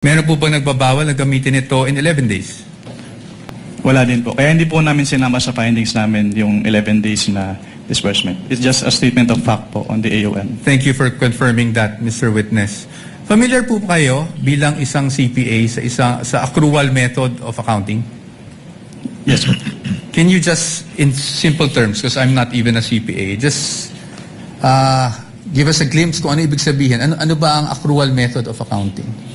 Meron po ba nagbabawal na gamitin ito in 11 days? Wala din po. Kaya hindi po namin sinama sa findings namin yung 11 days na disbursement. It's just a statement of fact po on the AOM. Thank you for confirming that, Mr. Witness. Familiar po kayo bilang isang CPA sa accrual method of accounting? Yes po. Can you just, in simple terms, because I'm not even a CPA, just give us a glimpse kung ano ibig sabihin. Ano ba ang accrual method of accounting?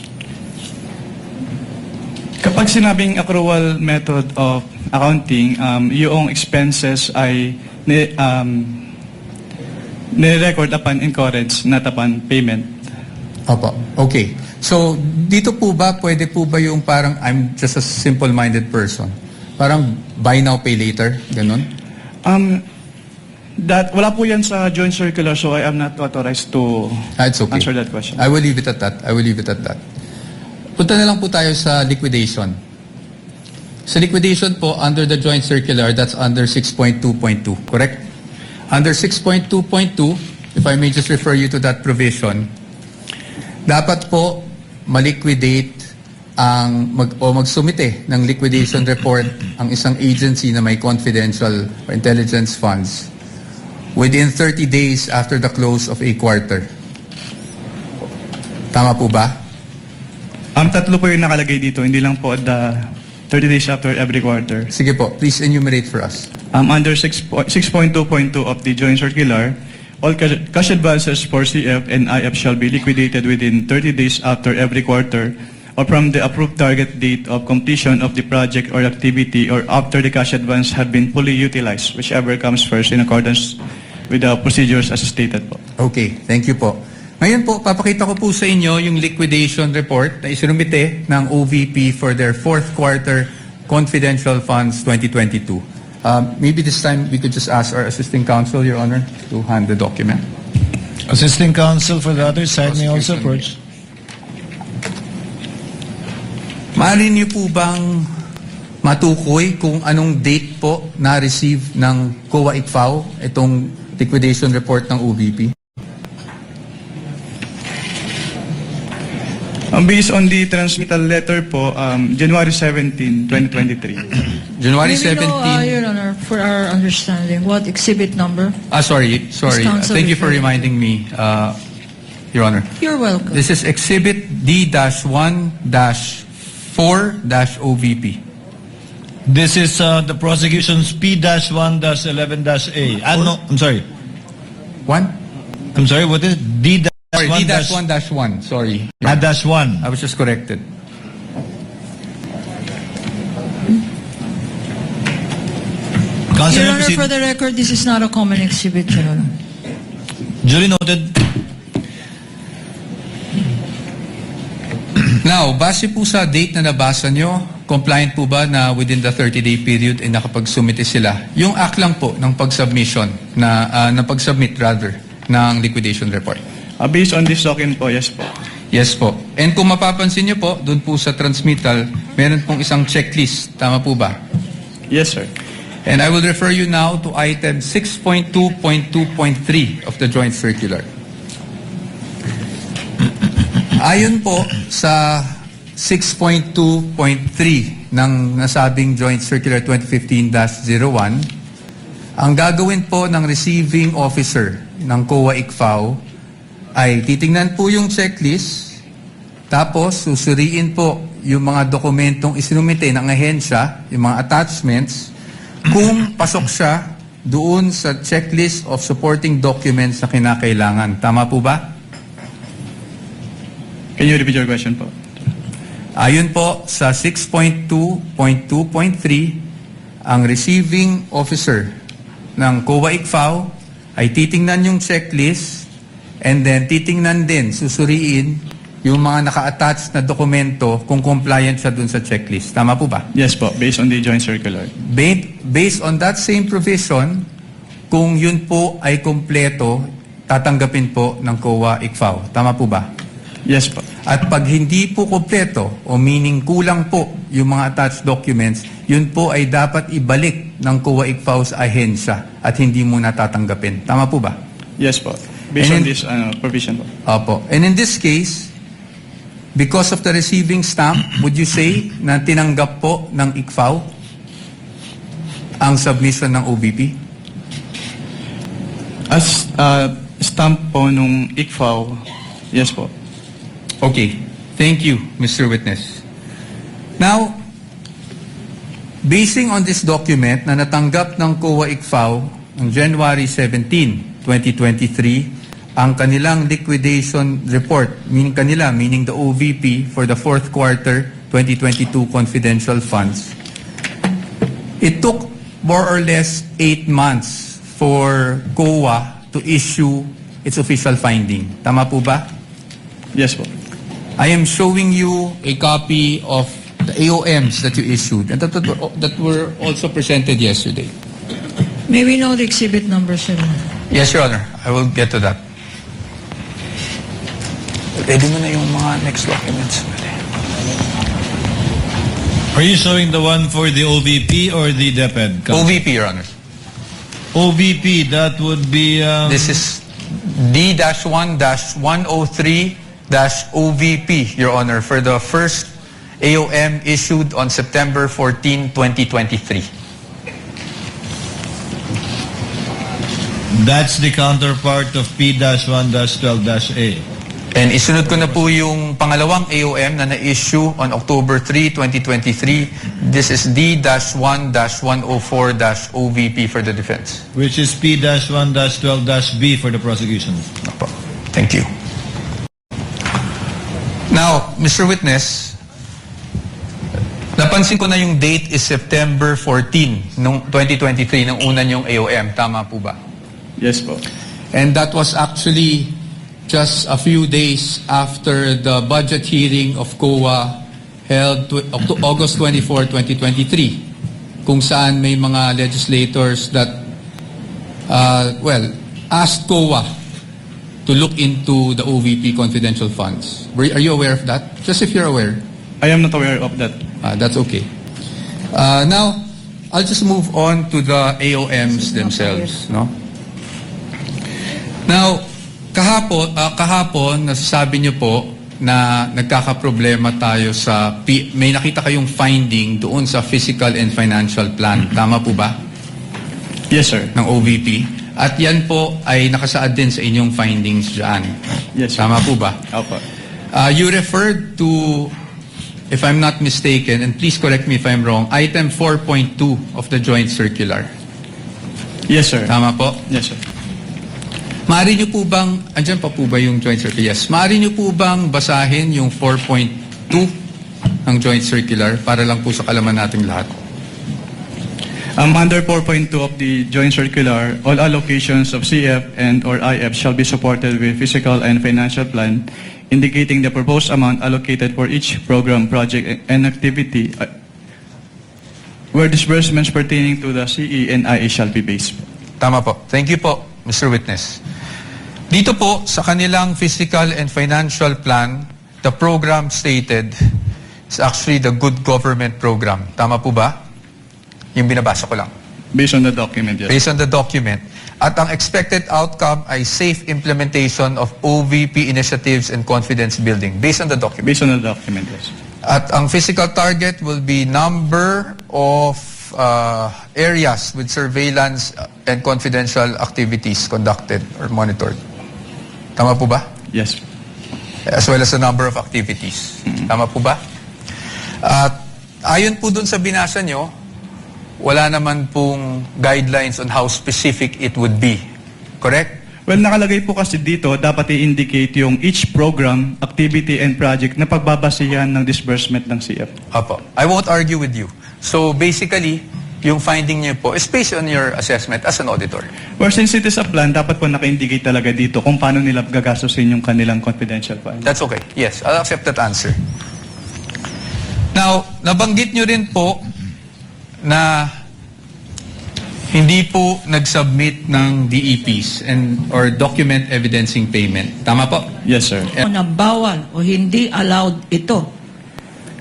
Kapag sinabing accrual method of accounting, yung expenses ay ni-record upon incurrence, not upon payment. Opo. Okay. So, dito po ba, pwede po ba yung parang I'm just a simple-minded person? Parang buy now, pay later? Ganon? Wala po yan sa joint circular, so I am not authorized to It's okay. answer that question. I will leave it at that. Punta na lang po tayo sa liquidation. Sa liquidation po, under the joint circular, that's under 6.2.2, correct? Under 6.2.2, if I may just refer you to that provision, dapat po maliquidate magsumite ng liquidation report ang isang agency na may confidential or intelligence funds within 30 days after the close of a quarter. Tama po ba? Tatlo po yung nakalagay dito, hindi lang po the 30 days after every quarter. Sige po, please enumerate for us. Under 6.2.2 of the joint circular, all cash advances for CF and IF shall be liquidated within 30 days after every quarter or from the approved target date of completion of the project or activity or after the cash advance have been fully utilized, whichever comes first in accordance with the procedures as stated po. Okay, thank you po. Ngayon po, papakita ko po sa inyo yung liquidation report na isinumite ng OVP for their fourth quarter confidential funds 2022. Maybe this time we could just ask our assisting counsel, Your Honor, to hand the document. Assisting counsel for the other side may also approach. Maaari niyo po bang matukoy kung anong date po na-receive ng COA ICFAO itong liquidation report ng OVP? Based on the transmittal letter po, January 17, 2023. January Maybe 17. Your Honor, for our understanding, what exhibit number? Sorry. Counsel Thank you for referring. reminding me, Your Honor. You're welcome. This is Exhibit D-1-4-OVP. This is the prosecution's P-1-11-A. No, I'm sorry. One? I'm sorry, what is it? Sorry, D-1-1. D-1-1. Sorry. -1. I was just corrected. Counsel, Your Honor, proceed. for the record, this is not a common exhibit, Your Honor. Duly noted. Now, base po sa date na nabasa nyo, compliant po ba na within the 30-day period ay nakapagsumite sila? Yung act lang po ng pag-submission, na pag-submit rather, ng liquidation report. Based on this document po, yes po. Yes po. And kung mapapansin nyo po, doon po sa transmittal, meron pong isang checklist. Tama po ba? Yes, sir. And I will refer you now to item 6.2.2.3 of the joint circular. Ayon po sa 6.2.3 ng nasabing joint circular 2015-01, ang gagawin po ng receiving officer ng COA ICFAO ay titingnan po yung checklist, tapos susuriin po yung mga dokumentong isinumite ng ahensya, yung mga attachments, kung pasok siya doon sa checklist of supporting documents na kinakailangan. Tama po ba? Can you repeat your question po? Ayon po sa 6.2.2.3, ang receiving officer ng COA ICFAO ay titingnan yung checklist and then titingnan din, susuriin yung mga naka-attach na dokumento kung compliant siya dun sa checklist. Tama po ba? Yes po, based on the joint circular. Based on that same provision, kung yun po ay kompleto, tatanggapin po ng COA ICFAO. Tama po ba? Yes po. At pag hindi po kompleto o meaning kulang po yung mga attached documents, yun po ay dapat ibalik ng COA ICFAO sa ahensya at hindi muna tatanggapin. Tama po ba? Yes po. Based And on in- this provision po. Opo. And in this case, Because of the receiving stamp, would you say na tinanggap po ng ICFAO ang submission ng OVP? As stamp po nung ICFAO, yes po. Okay. Thank you, Mr. Witness. Now, basing on this document na natanggap ng COA ICFAO on January 17, 2023, ang kanilang liquidation report, meaning the OVP for the fourth quarter 2022 confidential funds, it took more or less 8 months for COA to issue its official finding. Tama po ba? Yes po. I am showing you a copy of the AOMs that you issued and that were also presented yesterday. May we know the exhibit number, sir? Yes, Your Honor. I will get to that. Ready mo na yung mga next documents. Are you showing the one for the OVP or the DepEd? OVP, Your Honor. OVP, that would be... This is D-1-103-OVP, Your Honor, for the first AOM issued on September 14, 2023. That's the counterpart of P-1-12-A. And isunod ko na po yung pangalawang AOM na na-issue on October 3, 2023. This is D-1-104-OVP for the defense. Which is P-1-12-B for the prosecution. Opo. Thank you. Now, Mr. Witness, napansin ko na yung date is September 14, nung 2023, nung una yung AOM. Tama po ba? Yes po. And that was actually just a few days after the budget hearing of COA held August 24, 2023, kung saan may mga legislators that, asked COA to look into the OVP confidential funds. Are you aware of that? Just if you're aware. I am not aware of that. That's okay. Now, I'll just move on to the AOMs themselves. No? Now, kahapon, nasasabi niyo po na nagkakaproblema tayo sa, may nakita kayong finding doon sa physical and financial plan. Tama po ba? Yes, sir. Ng OVP. At yan po ay nakasaad din sa inyong findings dyan. Yes, sir. Tama po ba? Opo. You referred to, if I'm not mistaken, and please correct me if I'm wrong, item 4.2 of the joint circular. Yes, sir. Tama po? Yes, sir. Maaari niyo po bang, andyan pa po ba yung joint circular? Yes. Maaari niyo po bang basahin yung 4.2 ng joint circular para lang po sa kalaman nating lahat? Under 4.2 of the joint circular, all allocations of CF and or IF shall be supported with physical and financial plan indicating the proposed amount allocated for each program, project, and activity where disbursements pertaining to the CE and IA shall be based. Tama po. Thank you po, Mr. Witness. Dito po, sa kanilang physical and financial plan, the program stated is actually the Good Government Program. Tama po ba? Yung binabasa ko lang. Based on the document, yes. Based on the document. At ang expected outcome ay safe implementation of OVP initiatives and confidence building. Based on the document. Based on the document, yes. At ang physical target will be number of areas with surveillance and confidential activities conducted or monitored. Tama po ba? Yes. As well as the number of activities. Tama po ba? At ayon po dun sa binasa nyo, wala naman pong guidelines on how specific it would be. Correct? Well, nakalagay po kasi dito, dapat i-indicate yung each program, activity, and project na pagbabasihan ng disbursement ng CF. Apo. I won't argue with you. So basically, yung finding niyo po is based on your assessment as an auditor. Well, since it is a plan, dapat po naka-indicate talaga dito kung paano nila gagastusin yung kanilang confidential fund. That's okay. Yes, I'll accept that answer. Now, nabanggit nyo rin po na hindi po nag-submit ng DEPs or document evidencing payment. Tama po? Yes, sir. Na bawal o hindi allowed ito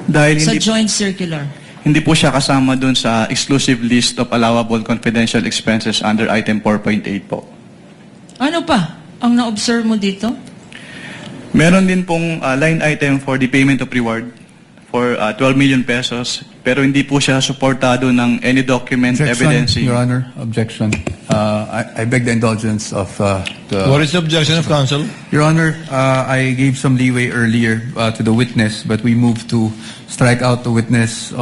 Dahil sa hindi, joint circular. hindi po siya kasama dun sa exclusive list of allowable confidential expenses under item 4.8 po. Ano pa ang na-observe mo dito? Meron din pong line item for the payment of reward for 12 million pesos, pero hindi po siya suportado ng any document evidencing. Your Honor, objection. I beg the indulgence of the... What is the objection of counsel? Your Honor, I gave some leeway earlier to the witness, but we moved to strike out the witness,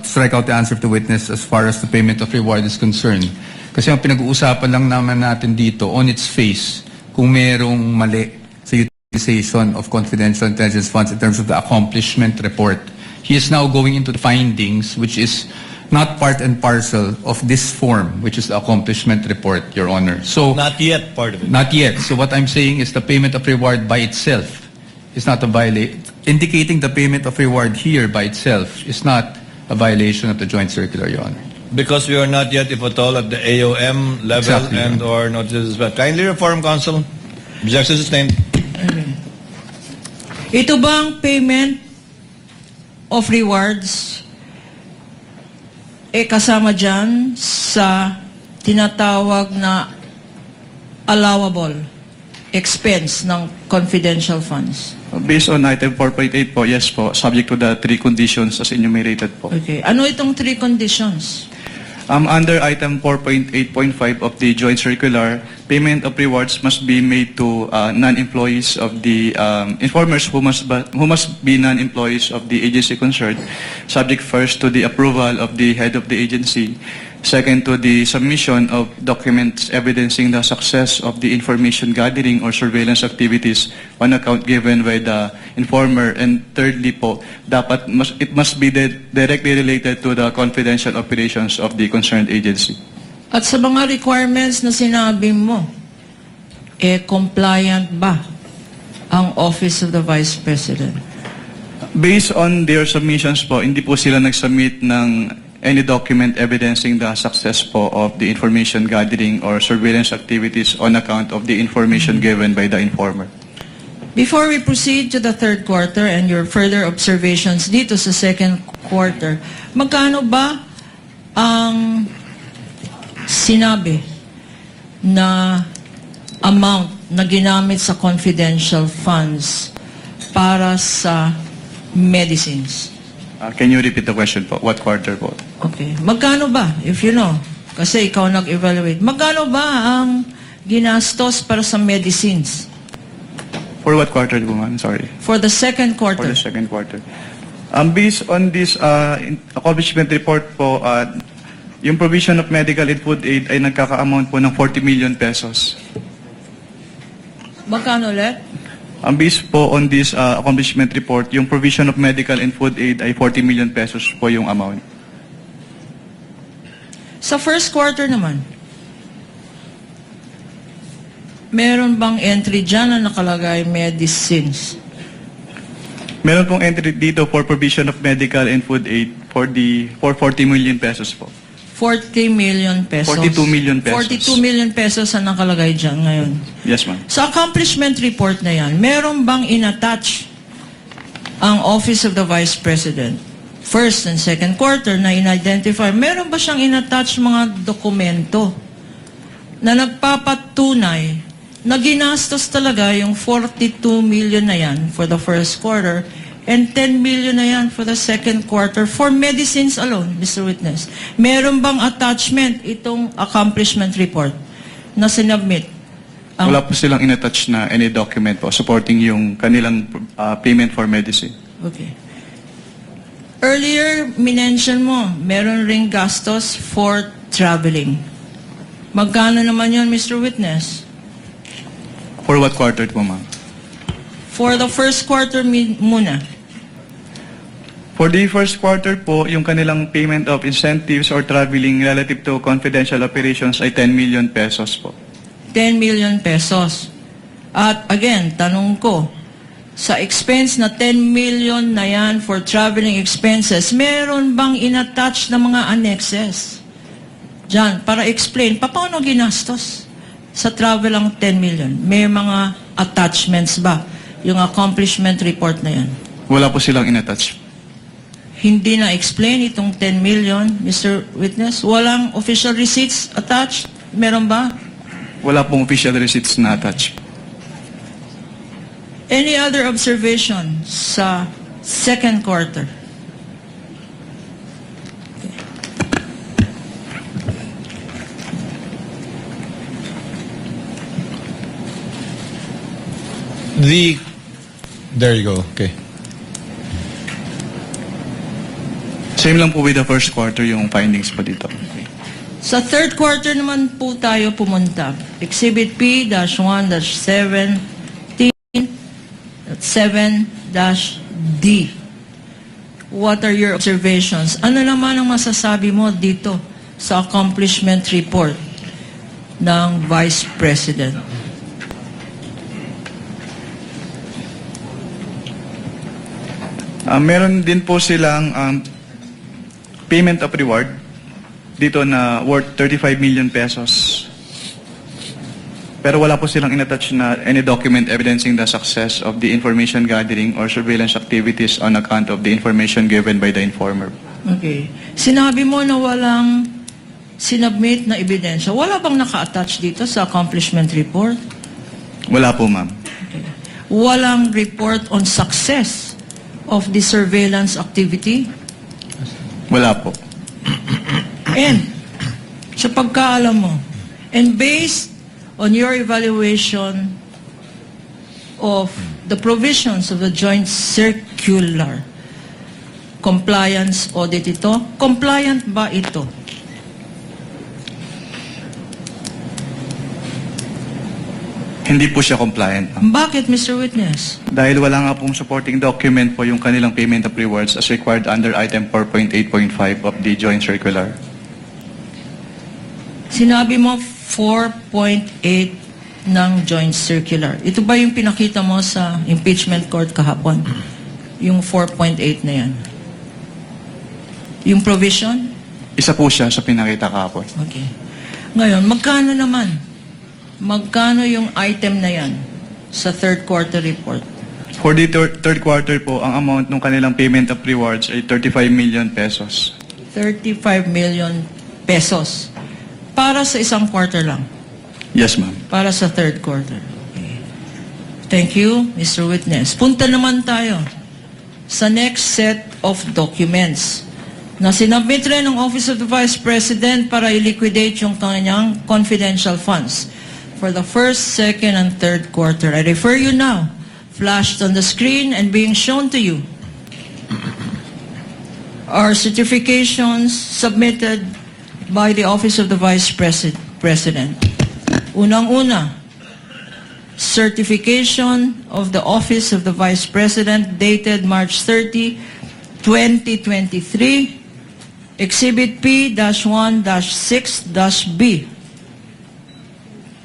strike out the answer of the witness as far as the payment of reward is concerned. Kasi ang pinag-uusapan lang naman natin dito, on its face, kung merong mali sa utilization of confidential intelligence funds in terms of the accomplishment report. He is now going into the findings, which is not part and parcel of this form, which is the accomplishment report, Your Honor. So, Not yet part of it. not yet. So what I'm saying is the payment of reward by itself is not a violation. Indicating the payment of reward here by itself is not a violation of the joint circular, Your Honor. Because we are not yet, if at all, at the AOM level Exactly. and or notices. But kindly reform, counsel. Objection sustained. Ito bang payment of rewards kasama dyan sa tinatawag na allowable expense ng confidential funds? Based on item 4.8 po, yes po, subject to the 3 conditions as enumerated po. Okay. Ano itong 3 conditions? Under item 4.8.5 of the joint circular, payment of rewards must be made to non-employees of the informers who must be non-employees of the agency concerned, subject first to the approval of the head of the agency, second to the submission of documents evidencing the success of the information gathering or surveillance activities on account given by the informer, and thirdly po, it must be directly related to the confidential operations of the concerned agency. At sa mga requirements na sinabi mo, compliant ba ang Office of the Vice President? Based on their submissions po, hindi po sila nag-submit ng any document evidencing the success po of the information gathering or surveillance activities on account of the information given by the informer. Before we proceed to the third quarter and your further observations dito sa second quarter, magkano ba ang sinabi na amount na ginamit sa confidential funds para sa medicines? Can you repeat the question po? What quarter po? Okay. Magkano ba, if you know, kasi ikaw nag-evaluate, magkano ba ang ginastos para sa medicines For what quarter po, ma'am? Sorry. for the second For quarter? the second quarter. Based on this accomplishment report po, yung provision of medical and food aid ay nagkaka-amount po ng 40 million pesos. Magkano ulit? Based po on this accomplishment report, yung provision of medical and food aid ay 40 million pesos po yung amount. Sa first quarter naman, meron bang entry dyan na nakalagay medicines? Meron pong entry dito for provision of medical and food aid for 40 million pesos po. 40 million pesos. 42 million pesos. 42 million pesos ang nakalagay dyan ngayon. Yes, ma'am. Sa accomplishment report na yan, meron bang inattach ang Office of the Vice President? First and second quarter na in-identify, meron ba siyang inattach mga dokumento na nagpapatunay na ginastos talaga yung 42 million na yan for the first quarter and 10 million na yan for the second quarter for medicines alone, Mr. Witness? Meron bang attachment itong accomplishment report na sinubmit? Wala po silang inattach na any document po supporting yung kanilang payment for medicine. Okay. Earlier, minention mo, meron ring gastos for traveling. Magkano naman yun, Mr. Witness? For what quarter po, ma'am? For the first quarter muna. For the first quarter po, yung kanilang payment of incentives or traveling relative to confidential operations ay 10 million pesos po. 10 million pesos. At again, tanong ko, sa expense na 10 million na yan for traveling expenses, meron bang inattach na mga annexes? Diyan, para explain, paano ginastos sa travel ang 10 million? May mga attachments ba? Yung accomplishment report na yan. Wala po silang inattach. Hindi na-explain itong 10 million, Mr. Witness? Walang official receipts attached? Meron ba? Wala pong official receipts na attach. Any other observation sa second quarter? There you go. Okay. Same lang po with the first quarter yung findings po dito. Sa third quarter naman po tayo pumunta. Exhibit P-1-17, 7-D. What are your observations? Ano naman ang masasabi mo dito sa accomplishment report ng Vice President? Meron din po silang payment of reward dito na worth 35 million pesos. Pero wala po silang inattach na any document evidencing the success of the information gathering or surveillance activities on account of the information given by the informer. Okay. Sinabi mo na walang sinubmit na ebidensya. Wala bang naka-attach dito sa accomplishment report? Wala po, ma'am. Walang report on success of the surveillance activity? Wala po. And, sa pagkaalam mo, and based on your evaluation of the provisions of the joint circular, compliance audit ito, compliant ba ito? Hindi po siya compliant, ma'am. Bakit, Mr. Witness? Dahil wala nga pong supporting document po yung kanilang payment of rewards as required under item 4.8.5 of the joint circular. Sinabi mo 4.8 ng joint circular. Ito ba yung pinakita mo sa impeachment court kahapon? Yung 4.8 na yan? Yung provision? Isa po siya sa pinakita kahapon. Okay. Ngayon, magkano naman? Magkano yung item na yan sa third quarter report? For the third quarter po, ang amount ng kanilang payment of rewards ay 35 million pesos. 35 million pesos. Para sa isang quarter lang. Yes, ma'am. Para sa third quarter. Okay. Thank you, Mr. Witness. Punta naman tayo sa next set of documents na sinabit rin ng Office of the Vice President para i-liquidate yung kanyang confidential funds for the first, second, and third quarter. I refer you now, flashed on the screen and being shown to you, are certifications submitted by the Office of the Vice President. Unang-una, certification of the Office of the Vice President dated March 30, 2023, Exhibit P-1-6-B.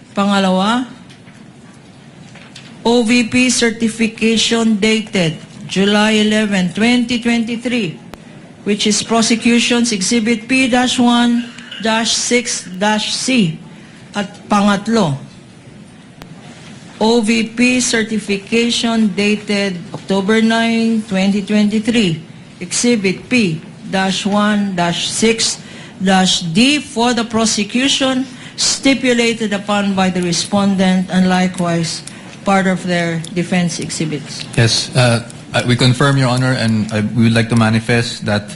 Pangalawa, OVP certification dated July 11, 2023, which is Prosecution's Exhibit P-1-6-C. At pangatlo, OVP certification dated October 9, 2023, Exhibit P-1-6-D for the prosecution stipulated upon by the respondent and likewise part of their defense exhibits. Yes, we confirm, Your Honor, and we would like to manifest that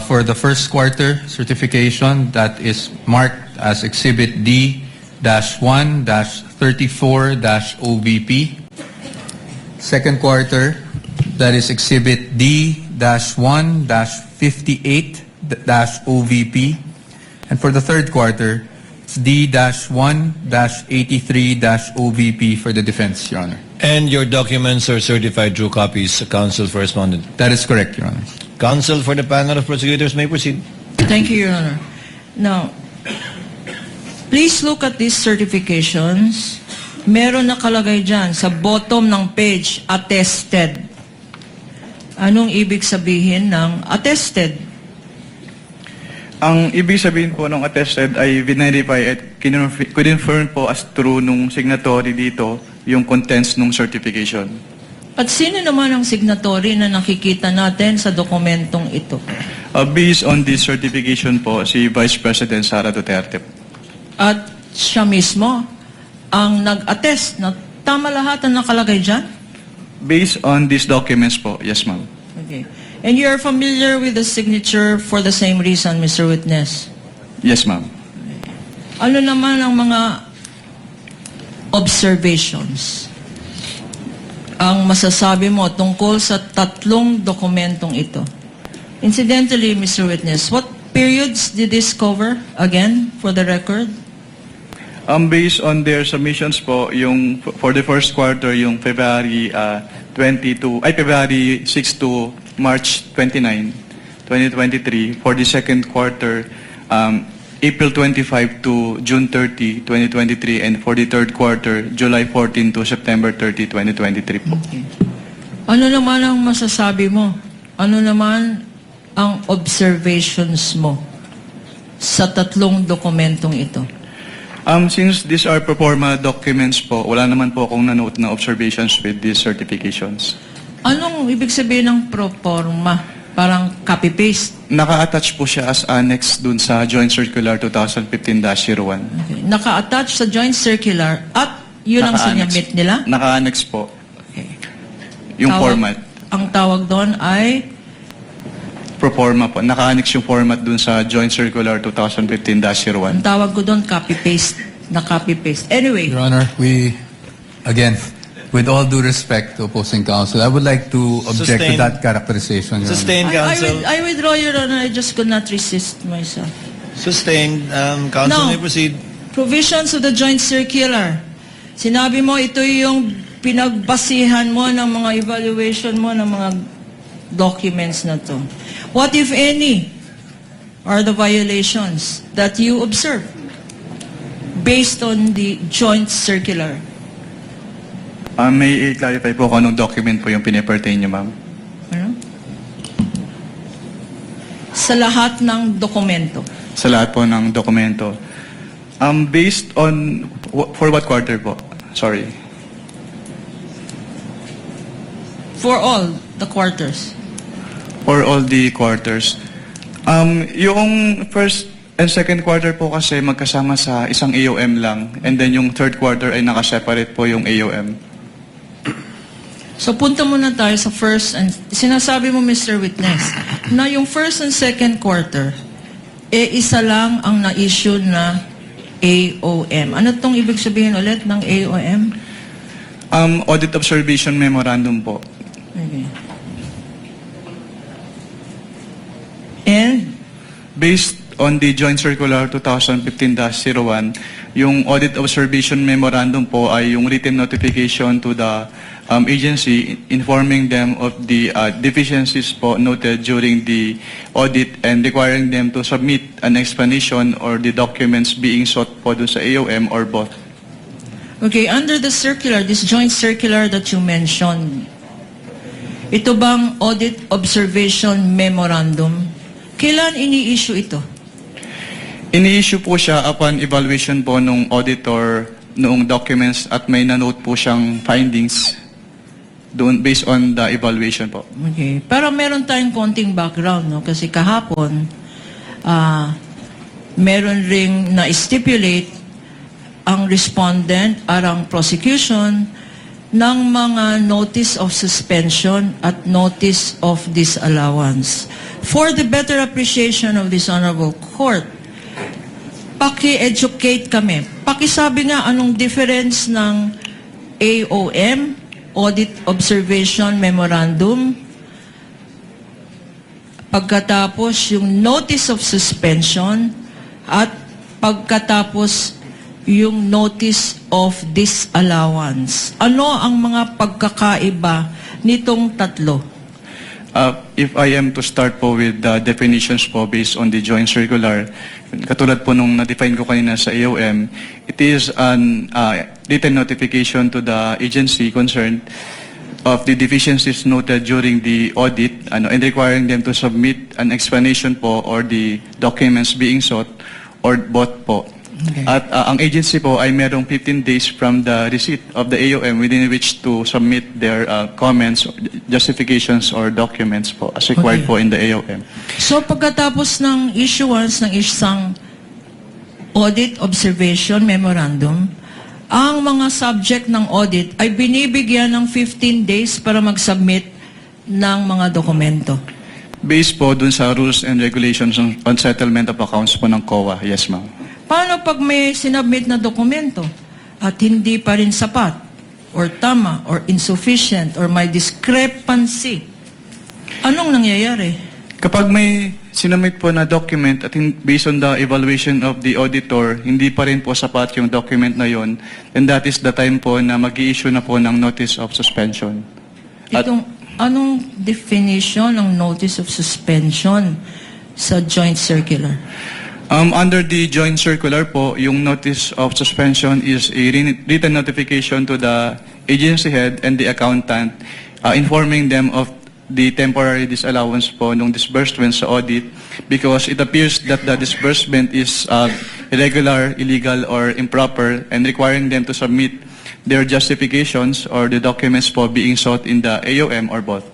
for the first quarter certification that is marked as Exhibit D-1-34-OVP. Second quarter, that is Exhibit D-1-58-OVP. And for the third quarter, it's D-1-83-OVP for the defense, Your Honor. And your documents are certified true copies, counsel for respondent. That is correct, Your Honor. Counsel for the panel of prosecutors may proceed. Thank you, Your Honor. Now, please look at these certifications. Meron nakalagay dyan sa bottom ng page, attested. Anong ibig sabihin ng attested? Ang ibig sabihin po ng attested ay verify at confirm po as true nung signatory dito yung contents nung certification. At sino naman ang signatory na nakikita natin sa dokumentong ito? Based on this certification po, si Vice President Sara Duterte. At siya mismo ang nag-attest na tama lahat ang nakalagay dyan? Based on these documents po, yes ma'am. Okay. And you are familiar with the signature for the same reason, Mr. Witness? Yes ma'am. Ano naman ang mga observations ang masasabi mo tungkol sa tatlong dokumentong ito? Incidentally, Mr. Witness, what periods did this cover? Again, for the record? Based on their submissions po, yung for the first quarter, yung February 6 to March 29, 2023. For the second quarter, April 25 to June 30, 2023. And for the third quarter, July 14 to September 30, 2023 po. Okay. Ano naman ang masasabi mo? Ano naman ang observations mo sa tatlong dokumentong ito? Since these are pro forma documents po, wala naman po akong nanote na observations with these certifications. Anong ibig sabihin ng pro forma? Parang copy-paste? Naka-attach po siya as annex dun sa Joint Circular 2015-01. Okay. Naka-attach sa joint circular at yun ang Naka-annex. sinamit nila? Naka-annex po. Okay. Yung Tawag- format. Ang tawag doon ay Pro forma po. Naka-annex yung format dun sa Joint Circular 2015-01. ang tawag ko doon copy-paste. Na copy-paste. Anyway, Your Honor, again, with all due respect to opposing counsel, I would like to object to Sustain. that characterization, Your Honor. Sustained, counsel. I withdraw, Your Honor. I just could not resist myself. Sustained. Counsel No. may proceed. Provisions of the joint circular. Sinabi mo, ito yung pinagbasihan mo ng mga evaluation mo ng mga documents na to. What, if any, are the violations that you observe based on the joint circular? May i-clarify po kung anong document po yung pinipertain niyo, ma'am. Ano? Sa lahat ng dokumento. Sa lahat po ng dokumento. Based on, for what quarter po? Sorry. For all the quarters. For all the quarters. Yung first and second quarter po kasi magkasama sa isang AOM lang. And then yung third quarter ay nakaseparate po yung AOM. So punta muna tayo sa first and sinasabi mo, Mr. Witness, na yung first and second quarter, isa lang ang na-issue na AOM. Ano tong ibig sabihin ulit ng AOM? Audit Observation Memorandum po. Okay. And Based on the Joint Circular 2015-01, yung Audit Observation Memorandum po ay yung written notification to the agency informing them of the deficiencies po noted during the audit and requiring them to submit an explanation or the documents being sought po dun sa AOM or both. okay, under the circular, this joint circular that you mentioned, ito bang Audit Observation Memorandum? Kailan ini-issue ito? Ini-issue po siya upon evaluation po nung auditor noong documents at may nanote po siyang findings doon based on the evaluation po. Okay. Pero meron tayong konting background, no? Kasi kahapon, meron ring na-stipulate ang respondent at ang prosecution ng mga notice of suspension at notice of disallowance. For the better appreciation of this honorable court, paki-educate kami. Pakisabi nga anong difference ng AOM, Audit Observation Memorandum, pagkatapos yung notice of suspension, at pagkatapos yung notice of disallowance. Ano ang mga pagkakaiba nitong tatlo? If I am to start po with the definitions po based on the joint circular, katulad po nung na-define ko kanina sa AOM, it is an written notification to the agency concerned of the deficiencies noted during the audit and requiring them to submit an explanation po or the documents being sought or both po. Okay. At ang agency po ay merong 15 days from the receipt of the AOM within which to submit their comments, justifications, or documents po as required Okay. po in the AOM. So pagkatapos ng issuance ng isang Audit Observation Memorandum, ang mga subject ng audit ay binibigyan ng 15 days para mag-submit ng mga dokumento. Based po dun sa rules and regulations on settlement of accounts po ng COA. Yes, ma'am. Paano pag may sinubmit na dokumento at hindi pa rin sapat or tama or insufficient or may discrepancy? Anong nangyayari? Kapag may sinumit po na document at based on the evaluation of the auditor, hindi pa rin po sapat yung document na yon, then that is the time po na mag-i-issue na po ng notice of suspension. At Anong definition ng notice of suspension sa joint circular? under the joint circular po, yung notice of suspension is a written notification to the agency head and the accountant informing them of the temporary disallowance po nung disbursement sa audit because it appears that the disbursement is irregular, illegal, or improper and requiring them to submit their justifications or the documents po being sought in the AOM or both.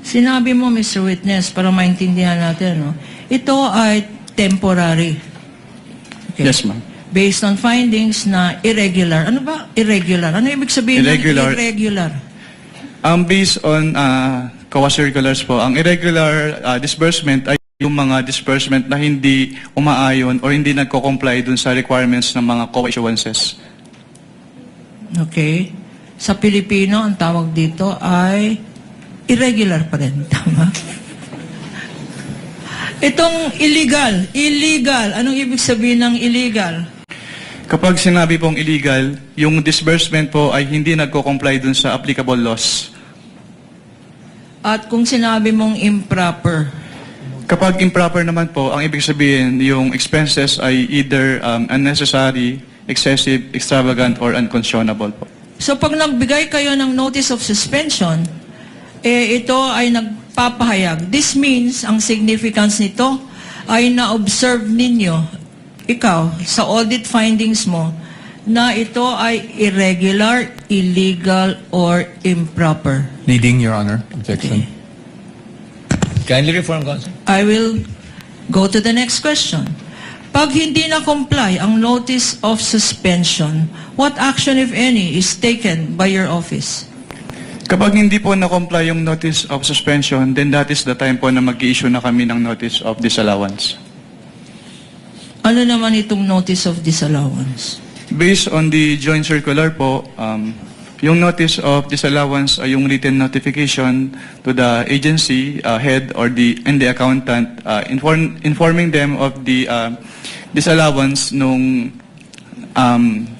Sinabi mo, Mr. Witness, para maintindihan natin, no? Ito ay temporary. Okay. Yes, ma'am. Based on findings na irregular. Ano ba irregular? Ano ibig sabihin Irregular. ng irregular? Based on COA circulars po, ang irregular disbursement ay yung mga disbursement na hindi umaayon or hindi nagko-comply dun sa requirements ng mga COA issuances. Okay. Sa Pilipino, ang tawag dito ay irregular pa rin. Tama? Itong illegal. Anong ibig sabihin ng illegal? Kapag sinabi pong illegal, yung disbursement po ay hindi nagko-comply dun sa applicable laws. At kung sinabi mong improper, Kapag improper naman po, ang ibig sabihin, yung expenses ay either unnecessary, excessive, extravagant, or unconscionable po. so pag nagbigay kayo ng notice of suspension, ito ay nagpapahayag. This means, ang significance nito ay na-observe ninyo, ikaw, sa audit findings mo, na ito ay irregular, illegal, or improper. Leading, Your Honor. Objection. Kindly reform, Counsel. I will go to the next question. Pag hindi na-comply ang notice of suspension, what action, if any, is taken by your office? Kapag hindi po na-comply yung notice of suspension, then that is the time po na mag-i-issue na kami ng notice of disallowance. Ano naman itong notice of disallowance? Based on the joint circular po, yung notice of disallowance ay yung written notification to the agency head or the accountant informing them of the disallowance nung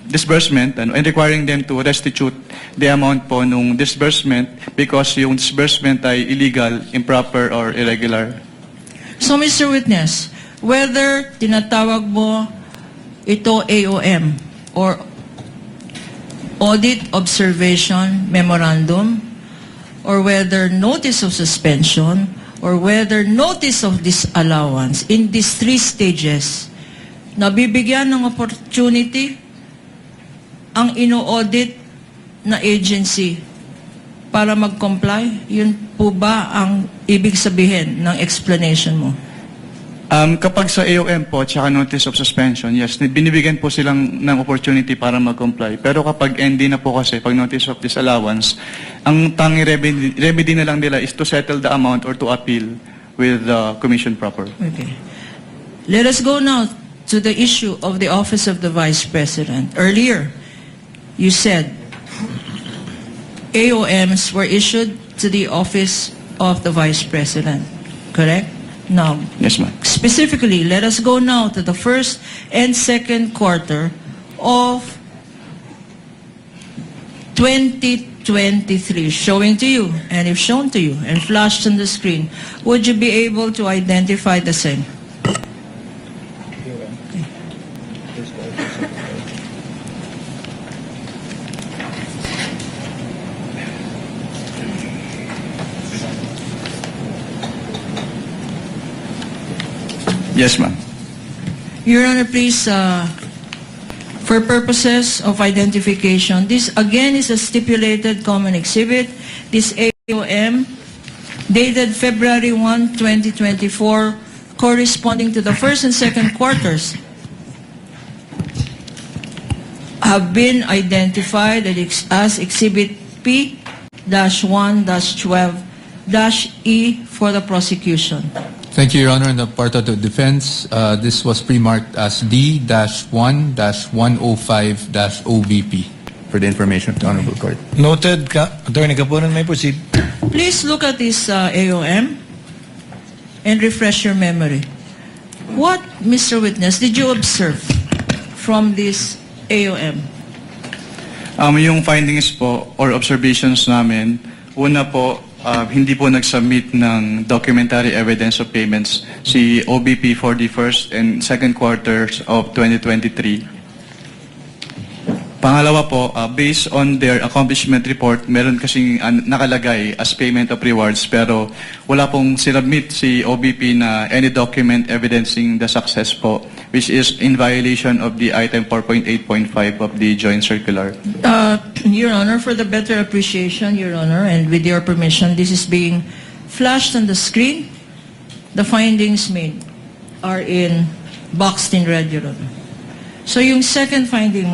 disbursement and requiring them to restitute the amount po nung disbursement because yung disbursement ay illegal, improper, or irregular. So, Mr. Witness, whether tinatawag mo ito AOM or Audit Observation Memorandum, or whether notice of suspension, or whether notice of disallowance, in these three stages, nabibigyan ng opportunity ang ino-audit na agency para mag-comply? Yun po ba ang ibig sabihin ng explanation mo? Kapag sa AOM po, tsaka notice of suspension, yes, binibigyan po silang ng opportunity para mag-comply. Pero kapag ND na po kasi, pag notice of disallowance, ang tanging remedy na lang nila is to settle the amount or to appeal with the commission proper. Okay. Let us go now to the issue of the Office of the Vice President. Earlier, you said AOMs were issued to the Office of the Vice President, correct? Now, Yes, ma'am. specifically, let us go now to the first and second quarter of 2023, showing to you, and if shown to you, and flashed on the screen, would you be able to identify the same? Yes, ma'am. Your Honor, please, for purposes of identification, this again is a stipulated common exhibit. This AOM, dated February 1, 2024, corresponding to the first and second quarters, have been identified as Exhibit P-1-12-E for the prosecution. Thank you, Your Honor. On the part of the defense, this was pre-marked as D-1-105-OVP for the information of the Honorable Court. Noted. Attorney Capunan, may proceed. Please look at this AOM and refresh your memory. What, Mr. Witness, did you observe from this AOM? Yung findings po or observations namin, una po, hindi po nag-submit ng documentary evidence of payments si OBP for the first and second quarters of 2023. Pangalawa po, based on their accomplishment report, meron kasing nakalagay as payment of rewards pero wala pong sinubmit si OBP na any document evidencing the success po, which is in violation of the item 4.8.5 of the joint circular. Your Honor, for the better appreciation, Your Honor, and with your permission, this is being flashed on the screen. The findings made are boxed in red, Your Honor. So yung second finding